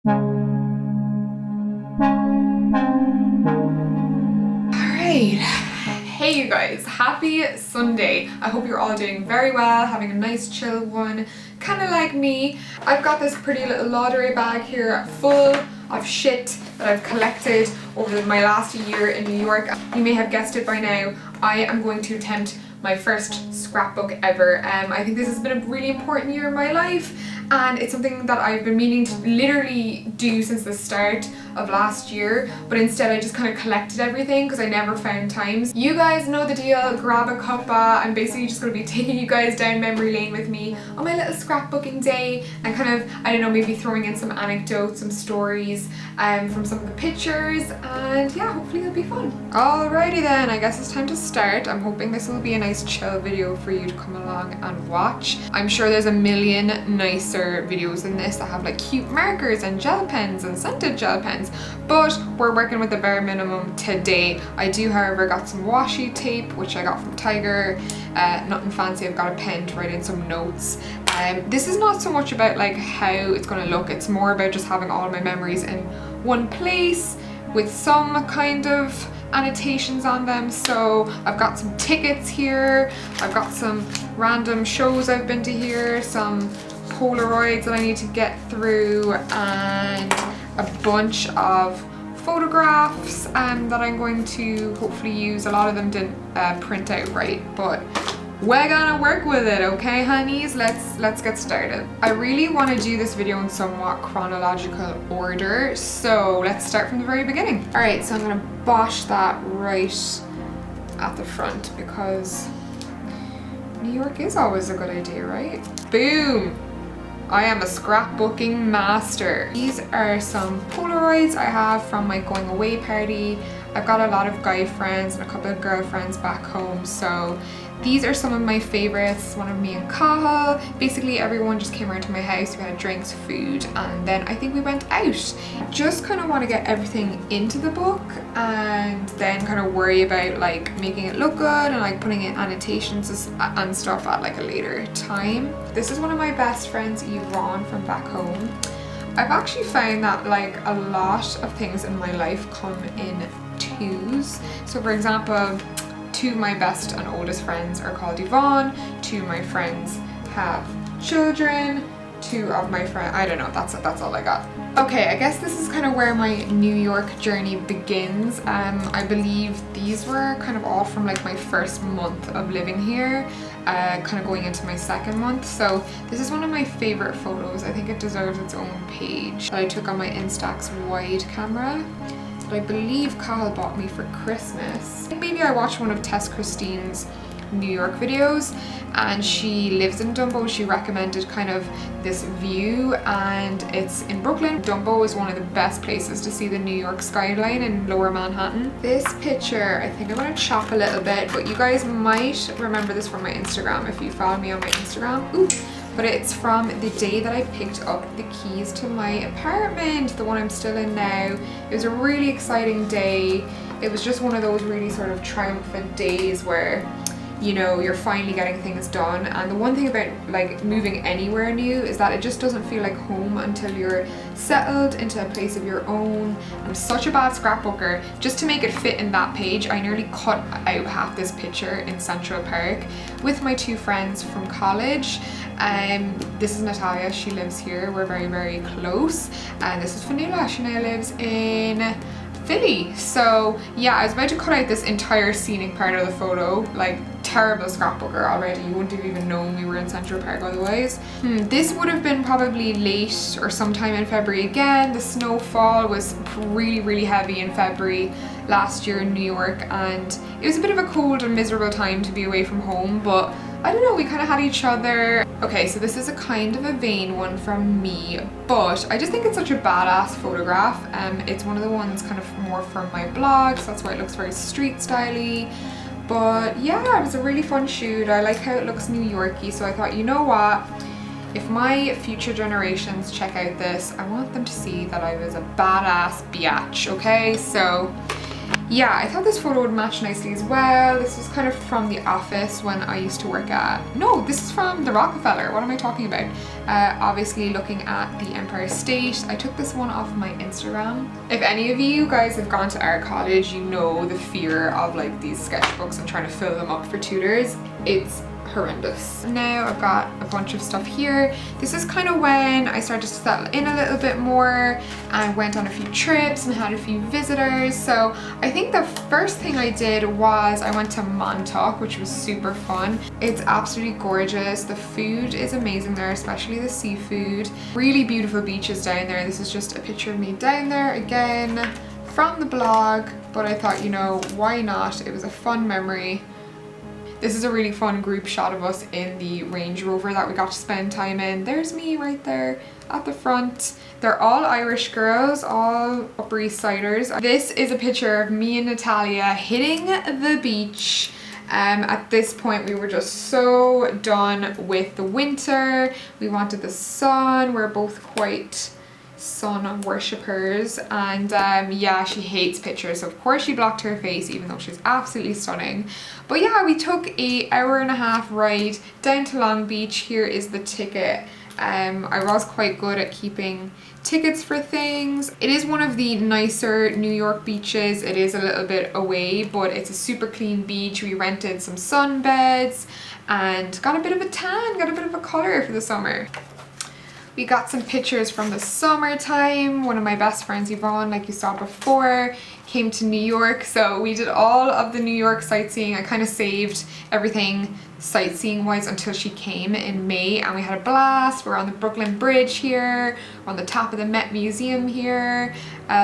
Alright, hey you guys, happy Sunday. I hope you're all doing very well, having a nice chill one, kind of like me. I've got this pretty little lottery bag here full of shit that I've collected over my last year in New York. You may have guessed it by now, I am going to attempt my first scrapbook ever. I think this has been a really important year in my life, and it's something that I've been meaning to literally do since the start of last year, but instead I just kind of collected everything because I never found time. You guys know the deal, grab a cuppa. I'm basically just going to be taking you guys down memory lane with me on my little scrapbooking day and kind of, I don't know, maybe throwing in some anecdotes, some stories from some of the pictures, and yeah, hopefully it'll be fun. Alrighty then, I guess it's time to start. I'm hoping this will be a nice chill video for you to come along and watch. I'm sure there's a million nicer videos than this that have like cute markers and gel pens and scented gel pens, but we're working with the bare minimum today. I do, however, got some washi tape, which I got from Tiger. Nothing fancy. I've got a pen to write in some notes. This is not so much about like how it's going to look, it's more about just having all my memories in one place with some kind of annotations on them. So I've got some tickets here, I've got some random shows I've been to here, some Polaroids that I need to get through, and a bunch of photographs that I'm going to hopefully use. A lot of them didn't print out right, but we're gonna work with it, okay honeys? Let's get started. I really want to do this video in somewhat chronological order, so let's start from the very beginning. Alright, so I'm gonna bosh that right at the front because New York is always a good idea, right? Boom! I am a scrapbooking master. These are some Polaroids I have from my going away party. I've got a lot of guy friends and a couple of girlfriends back home, so these are some of my favorites. One of me and Cahill. Basically everyone just came around to my house, we had drinks, food, and then I think we went out. Just kind of want to get everything into the book and then kind of worry about like making it look good and like putting in annotations and stuff at like a later time. This is one of my best friends, Yvonne, from back home. I've actually found that like a lot of things in my life come in twos. So for example, two of my best and oldest friends are called Yvonne, two of my friends have children, two of my friends, I don't know, that's all I got. Okay, I guess this is kind of where my New York journey begins. I believe these were kind of all from like my first month of living here, kind of going into my second month. So this is one of my favorite photos. I think it deserves its own page that I took on my Instax wide camera. I believe Cahill bought me for Christmas. Maybe I watched one of Tess Christine's New York videos and she lives in Dumbo. She recommended kind of this view and it's in Brooklyn. Dumbo is one of the best places to see the New York skyline in Lower Manhattan. This picture, I think I'm gonna chop a little bit, but you guys might remember this from my Instagram if you follow me on my Instagram. Ooh. But it's from the day that I picked up the keys to my apartment, the one I'm still in now. It was a really exciting day. It was just one of those really sort of triumphant days where, you know, you're finally getting things done. And the one thing about like moving anywhere new is that it just doesn't feel like home until you're settled into a place of your own. I'm such a bad scrapbooker. Just to make it fit in that page, I nearly cut out half this picture in Central Park with my two friends from college. This is Natalia, she lives here, we're very, very close. And this is Fanula, she now lives in Philly. So yeah, I was about to cut out this entire scenic part of the photo, like terrible scrapbooker already. You wouldn't have even known we were in Central Park otherwise. This would have been probably late or sometime in February again. The snowfall was really, really heavy in February last year in New York, and it was a bit of a cold and miserable time to be away from home, but I don't know, we kind of had each other. Okay, so this is a kind of a vain one from me, but I just think it's such a badass photograph. It's one of the ones kind of more from my blog, so that's why it looks very street styly. But yeah, it was a really fun shoot. I like how it looks New Yorky, so I thought, you know what? If my future generations check out this, I want them to see that I was a badass biatch, okay? So yeah, I thought this photo would match nicely as well. This was kind of from the office when I used to work at, no, this is from the Rockefeller. What am I talking about? Obviously looking at the Empire State. I took this one off my Instagram. If any of you guys have gone to art college, you know the fear of like these sketchbooks and trying to fill them up for tutors. It's horrendous. Now I've got a bunch of stuff here. This is kind of when I started to settle in a little bit more and went on a few trips and had a few visitors. So I think the first thing I did was I went to Montauk, which was super fun. It's absolutely gorgeous. The food is amazing there, especially the seafood. Really beautiful beaches down there. This is just a picture of me down there again from the blog, but I thought, you know, why not? It was a fun memory. This is a really fun group shot of us in the Range Rover that we got to spend time in. There's me right there at the front. They're all Irish girls, all Upper East Siders. This is a picture of me and Natalia hitting the beach. At this point we were just so done with the winter. We wanted the sun. We're both quite sun worshippers, and yeah, she hates pictures, so of course she blocked her face even though she's absolutely stunning. But yeah, we took a hour-and-a-half ride down to Long Beach. Here is the ticket. I was quite good at keeping tickets for things. It is one of the nicer New York beaches. It is a little bit away, but it's a super clean beach. We rented some sunbeds and got a bit of a tan, got a bit of a color for the summer. We got some pictures from the summertime. One of my best friends, Yvonne, like you saw before, came to New York. So we did all of the New York sightseeing. I kind of saved everything sightseeing wise until she came in May, and we had a blast. We're on the Brooklyn Bridge here. We're on the top of the Met Museum here,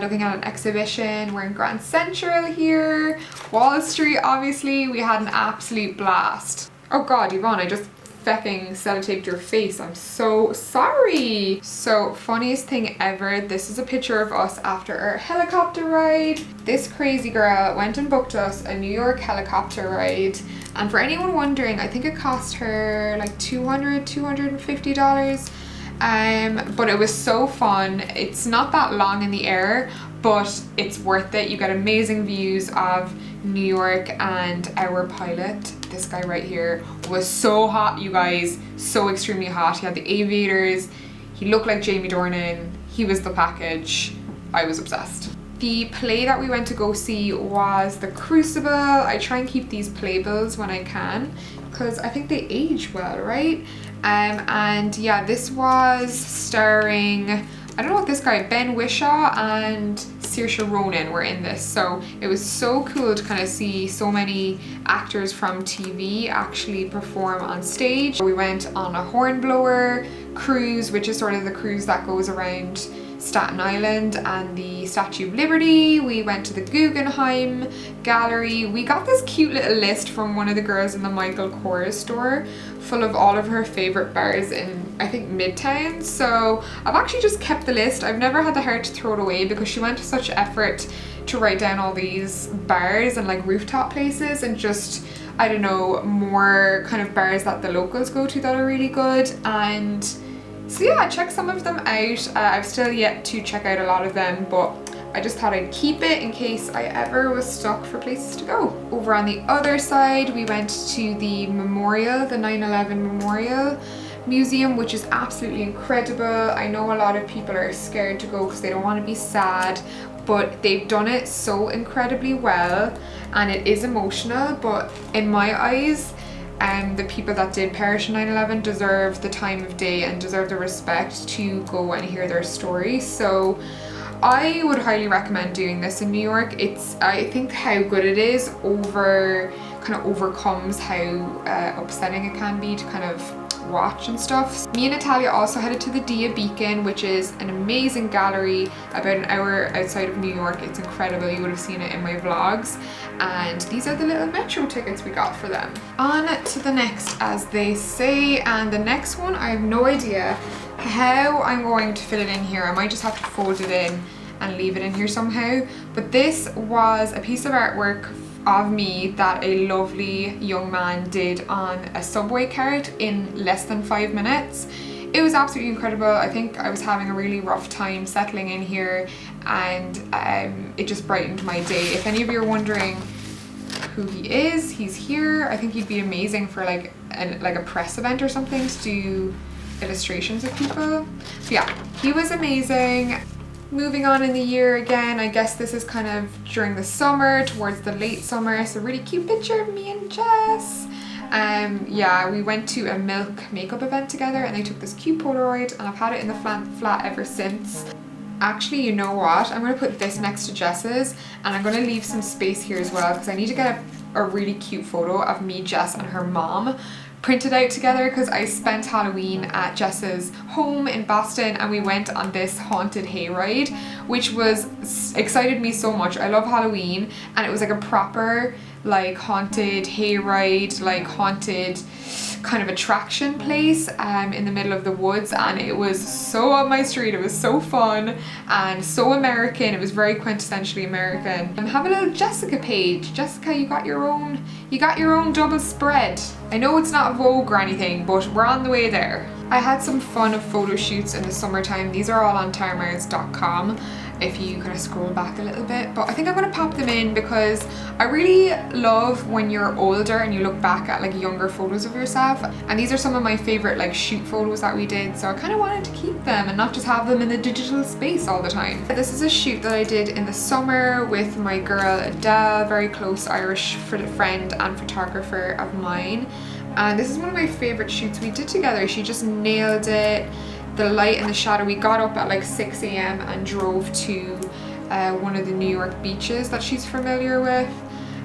looking at an exhibition. We're in Grand Central here. Wall Street, obviously. We had an absolute blast. Oh God, Yvonne, I just fecking sellotaped your face. I'm so sorry. So funniest thing ever, this is a picture of us after our helicopter ride. This crazy girl went and booked us a New York helicopter ride, and for anyone wondering, I think it cost her like $250. But it was so fun. It's not that long in the air, but it's worth it. You get amazing views of New York, and our pilot, this guy right here, was so hot, you guys, so extremely hot. He had the aviators, he looked like Jamie Dornan, he was the package. I was obsessed. The play that we went to go see was The Crucible. I try and keep these playbills when I can because I think they age well, right? And yeah, this was starring, I don't know what this guy, Ben Whishaw and Saoirse Ronan were in this. So it was so cool to kind of see so many actors from TV actually perform on stage. We went on a hornblower cruise, which is sort of the cruise that goes around Staten Island and the Statue of Liberty. We went to the Guggenheim Gallery. We got this cute little list from one of the girls in the Michael Kors store full of all of her favorite bars in, I think, Midtown. So I've actually just kept the list. I've never had the heart to throw it away because she went to such effort to write down all these bars and like rooftop places and just, I don't know, more kind of bars that the locals go to that are really good. And so yeah, check some of them out. I've still yet to check out a lot of them, but I just thought I'd keep it in case I ever was stuck for places to go. Over on the other side, we went to the memorial, the 9/11 Memorial Museum, which is absolutely incredible. I know a lot of people are scared to go because they don't want to be sad, but they've done it so incredibly well, and it is emotional, but in my eyes, the people that did perish in 9/11 deserve the time of day and deserve the respect to go and hear their story. So I would highly recommend doing this in New York. I think how good it is kind of overcomes how upsetting it can be to kind of watch and stuff. Me and Natalia also headed to the Dia Beacon, which is an amazing gallery about an hour outside of New York. It's incredible. You would have seen it in my vlogs. And these are the little metro tickets we got for them. On to the next, as they say, and the next one, I have no idea how I'm going to fit it in here. I might just have to fold it in and leave it in here somehow. But this was a piece of artwork of me that a lovely young man did on a subway cart in less than 5 minutes. It was absolutely incredible. I think I was having a really rough time settling in here, and it just brightened my day. If any of you are wondering who he is, he's here. I think he'd be amazing for like a press event or something to do illustrations of people. So yeah, he was amazing. Moving on in the year again, I guess this is kind of during the summer, towards the late summer. It's a really cute picture of me and Jess. Yeah, we went to a Milk makeup event together and they took this cute Polaroid, and I've had it in the flat ever since. Actually, you know what? I'm going to put this next to Jess's, and I'm going to leave some space here as well because I need to get a really cute photo of me, Jess, and her mom printed out together, because I spent Halloween at Jess's home in Boston and we went on this haunted hayride, which excited me so much. I love Halloween, and it was like a proper like haunted hayride, like haunted kind of attraction place in the middle of the woods, and it was so up my street. It was so fun and so American. It was very quintessentially American. Have a little Jessica page. Jessica, you got your own double spread. I know it's not Vogue or anything, but we're on the way there. I had some fun photo shoots in the summertime. These are all on tarmars.com if you kind of scroll back a little bit, but I think I'm going to pop them in because I really love when you're older and you look back at like younger photos of yourself, and these are some of my favorite like shoot photos that we did, so I kind of wanted to keep them and not just have them in the digital space all the time. This is a shoot that I did in the summer with my girl Adele, very close Irish friend and photographer of mine, and this is one of my favorite shoots we did together. She just nailed it. The light and the shadow. We got up at like 6 a.m. and drove to one of the New York beaches that she's familiar with,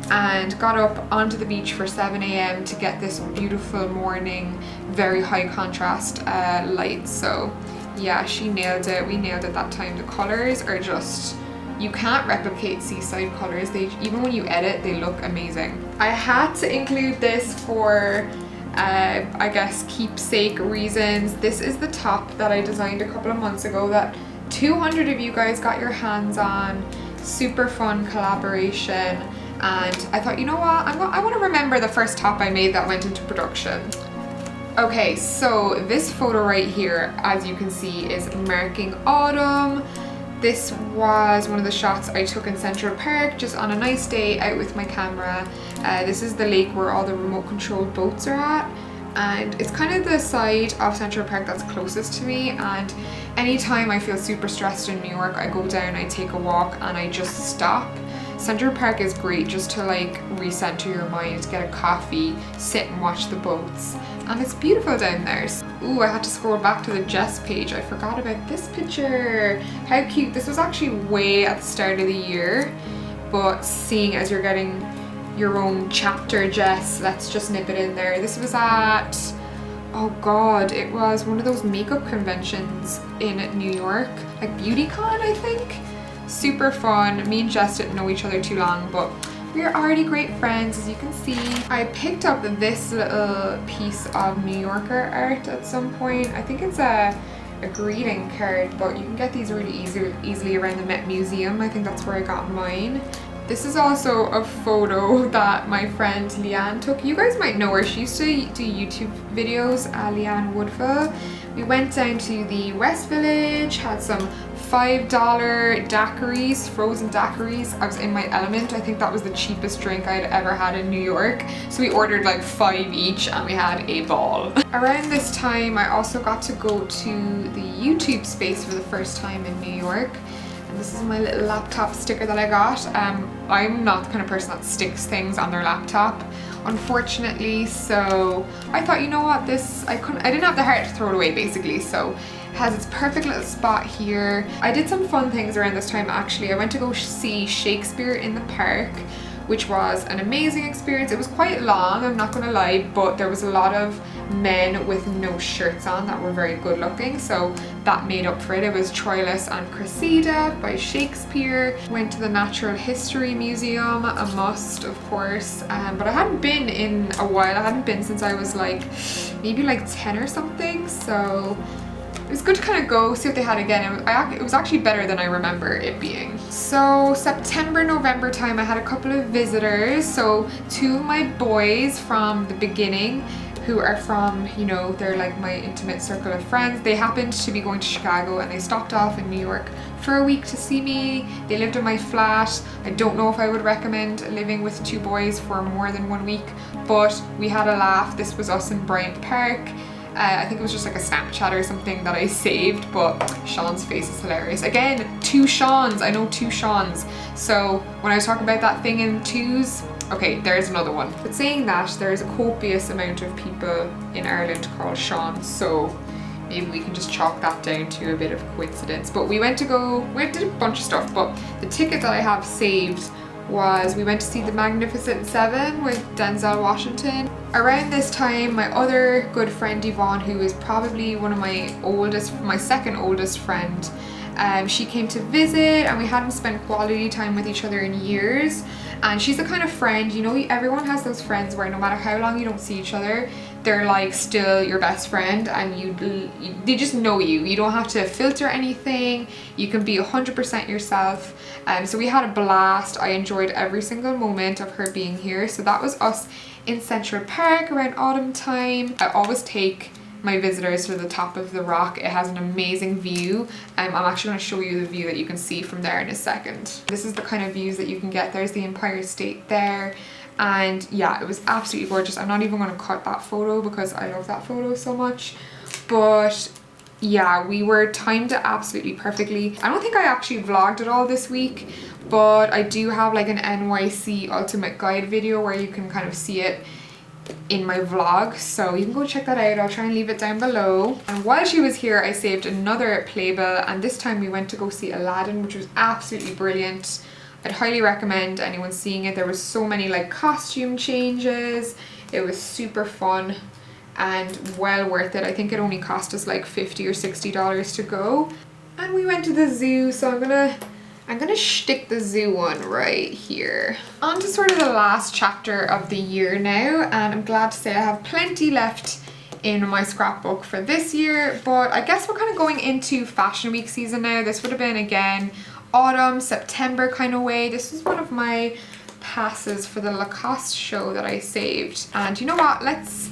and got up onto the beach for 7 a.m. to get this beautiful morning, very high contrast light. So yeah, she nailed it. We nailed it that time. The colors are just, you can't replicate seaside colors. They, even when you edit, they look amazing. I had to include this for I guess keepsake reasons. This is the top that I designed a couple of months ago that 200 of you guys got your hands on. Super fun collaboration, and I thought, you know what, I want to remember the first top I made that went into production. Okay, so this photo right here, as you can see, is marking autumn. This was one of the shots I took in Central Park, just on a nice day out with my camera. This is the lake where all the remote controlled boats are at, and it's kind of the side of Central Park that's closest to me, and anytime I feel super stressed in New York, I go down, I take a walk, and I just stop. Central Park is great just to like recenter your mind, get a coffee, sit and watch the boats, and it's beautiful down there. Ooh, I had to scroll back to the Jess page. I forgot about this picture. How cute. This was actually way at the start of the year, but seeing as you're getting your own chapter, Jess, let's just nip it in there. This was at, oh god, it was one of those makeup conventions in New York, like BeautyCon, I think. Super fun. Me and Jess didn't know each other too long, but we're already great friends, as you can see. I picked up this little piece of New Yorker art at some point. I think it's a greeting card, but you can get these really easily around the Met Museum. I think that's where I got mine. This is also a photo that my friend Leanne took. You guys might know her. She used to do YouTube videos, Leanne Woodville. We went down to the West Village, had some $5 daiquiris, frozen daiquiris. I was in my element. I think that was the cheapest drink I'd ever had in New York. So we ordered like 5 each and we had a ball. Around this time, I also got to go to the YouTube space for the first time in New York. And this is my little laptop sticker that I got. I'm not the kind of person that sticks things on their laptop, unfortunately. So I thought, you know what, I didn't have the heart to throw it away basically. So it has its perfect little spot here. I did some fun things around this time actually. I went to go see Shakespeare in the park, which was an amazing experience. It was quite long, I'm not gonna lie, but there was a lot of men with no shirts on that were very good looking, so that made up for it. It was Troilus and Cressida by Shakespeare. Went to the Natural History Museum, a must of course, but I hadn't been in a while. I hadn't been since I was like maybe like 10 or something, so it was good to kind of go see what they had again. It was actually better than I remember it being. So September, November time, I had a couple of visitors. So 2 of my boys from the beginning who are from, you know, they're like my intimate circle of friends. They happened to be going to Chicago and they stopped off in New York for a week to see me. They lived in my flat. I don't know if I would recommend living with 2 boys for more than 1 week, but we had a laugh. This was us in Bryant Park. I think it was just like a Snapchat or something that I saved, but Sean's face is hilarious. Again, 2 Seans. I know 2 Seans. So when I was talking about that thing in 2s, okay, there's another one. But saying that, there's a copious amount of people in Ireland called Sean, so maybe we can just chalk that down to a bit of coincidence. But we did a bunch of stuff, but the ticket that I have saved was we went to see The Magnificent Seven with Denzel Washington. Around this time, my other good friend Yvonne, who is probably one of my second oldest friend, she came to visit and we hadn't spent quality time with each other in years. And she's the kind of friend, you know, everyone has those friends where no matter how long you don't see each other, they're like still your best friend, and they just know you. You don't have to filter anything. You can be 100% yourself. So we had a blast. I enjoyed every single moment of her being here. So that was us in Central Park around autumn time. I always take my visitors to the top of the rock. It has an amazing view. I'm actually going to show you the view that you can see from there in a second. This is the kind of views that you can get. There's the Empire State there. And yeah, it was absolutely gorgeous. I'm not even going to cut that photo because I love that photo so much. But yeah, we were timed it absolutely perfectly. I don't think I actually vlogged it all this week, but I do have like an NYC ultimate guide video where you can kind of see it in my vlog, so you can go check that out. I'll try and leave it down below. And while she was here, I saved another playbill, and this time we went to go see Aladdin, which was absolutely brilliant. I'd highly recommend anyone seeing it. There was so many like costume changes. It was super fun and well worth it. I think it only cost us like $50 or $60 to go. And we went to the zoo, so I'm gonna stick the zoo one right here. On to sort of the last chapter of the year now, and I'm glad to say I have plenty left in my scrapbook for this year, but I guess we're kind of going into fashion week season now. This would have been again autumn, September kind of way. This is one of my passes for the Lacoste show that I saved. And you know what, let's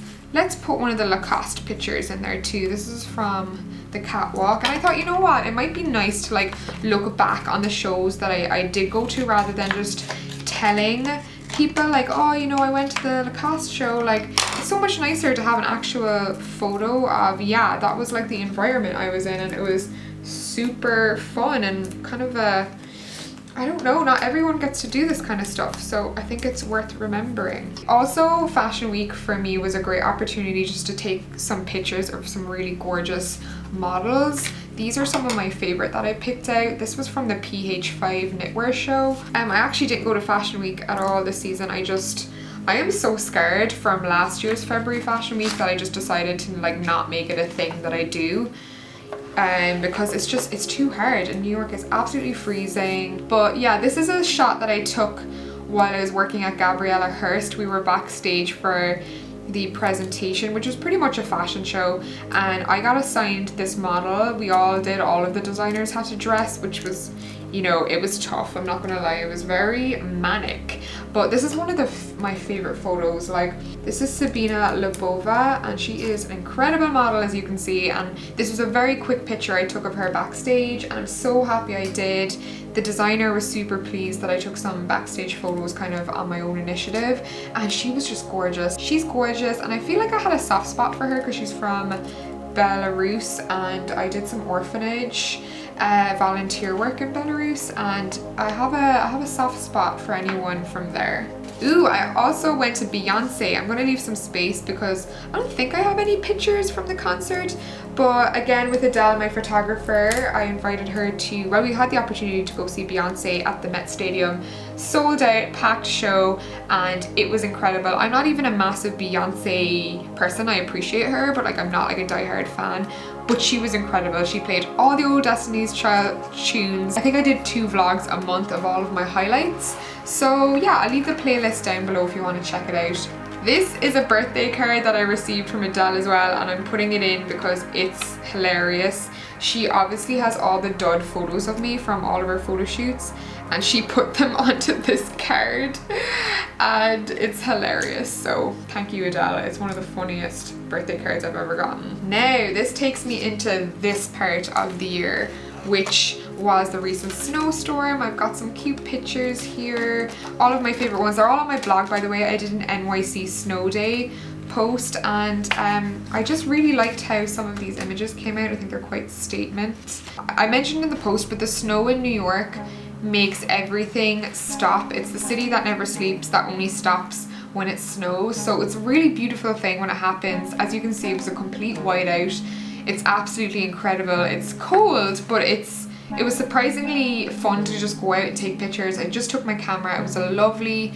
put one of the Lacoste pictures in there too. This is from the catwalk, and I thought, you know what, it might be nice to like look back on the shows that I did go to rather than just telling people like, oh, you know, I went to the Lacoste show. Like, it's so much nicer to have an actual photo of, yeah, that was like the environment I was in, and it was super fun and kind of I don't know, not everyone gets to do this kind of stuff, so I think it's worth remembering. Also, Fashion Week for me was a great opportunity just to take some pictures of some really gorgeous models. These are some of my favorite that I picked out. This was from the PH5 knitwear show. I actually didn't go to Fashion Week at all this season. I am so scared from last year's February Fashion Week that I just decided to like not make it a thing that I do. Because it's too hard, and New York is absolutely freezing. But yeah, this is a shot that I took while I was working at Gabriella Hearst. We were backstage for the presentation, which was pretty much a fashion show, and I got assigned this model. We all did, all of the designers had to dress, which was, you know, it was tough, I'm not gonna lie, it was very manic. But this is one of my favorite photos. Like, this is Sabina Lebova, and she is an incredible model, as you can see, and this was a very quick picture I took of her backstage, and I'm so happy I did. The designer was super pleased that I took some backstage photos kind of on my own initiative, and she was just gorgeous. She's gorgeous, and I feel like I had a soft spot for her because she's from Belarus, and I did some orphanage volunteer work in Belarus, and I have a soft spot for anyone from there. Ooh, I also went to Beyonce. I'm gonna leave some space because I don't think I have any pictures from the concert, but again, with Adele, my photographer, I invited her to, well, we had the opportunity to go see Beyonce at the Met Stadium. Sold out, packed show, and it was incredible. I'm not even a massive Beyonce person. I appreciate her, but like I'm not like a diehard fan. But she was incredible. She played all the old Destiny's Child tunes. I think I did 2 vlogs a month of all of my highlights. So yeah, I'll leave the playlist down below if you want to check it out. This is a birthday card that I received from Adele as well, and I'm putting it in because it's hilarious. She obviously has all the dud photos of me from all of her photo shoots, and she put them onto this card, and it's hilarious. So thank you, Adele. It's one of the funniest birthday cards I've ever gotten. Now this takes me into this part of the year, which was the recent snowstorm. I've got some cute pictures here. All of my favorite ones. They're all on my blog, by the way. I did an NYC snow day post, and I just really liked how some of these images came out. I think they're quite statement. I mentioned in the post, but the snow in New York makes everything stop. It's the city that never sleeps, that only stops when it snows. So it's a really beautiful thing when it happens. As you can see, it was a complete whiteout. It's absolutely incredible. It's cold, but it was surprisingly fun to just go out and take pictures. I just took my camera. It was a lovely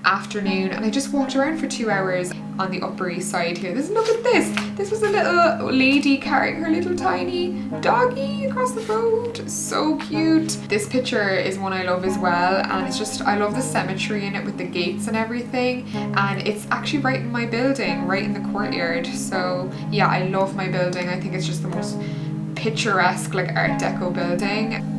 afternoon, and I just walked around for 2 hours on the Upper East Side here. Look at this. This was a little lady carrying her little tiny doggy across the road. So cute. This picture is one I love as well, and it's just, I love the symmetry in it with the gates and everything, and it's actually right in my building, right in the courtyard. So yeah, I love my building. I think it's just the most picturesque, like, Art Deco building.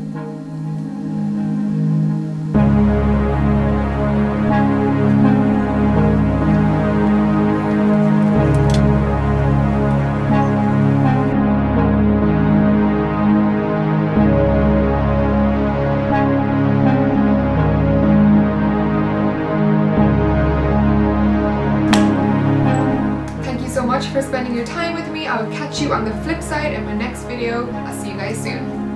For spending your time with me. I will catch you on the flip side in my next video. I'll see you guys soon.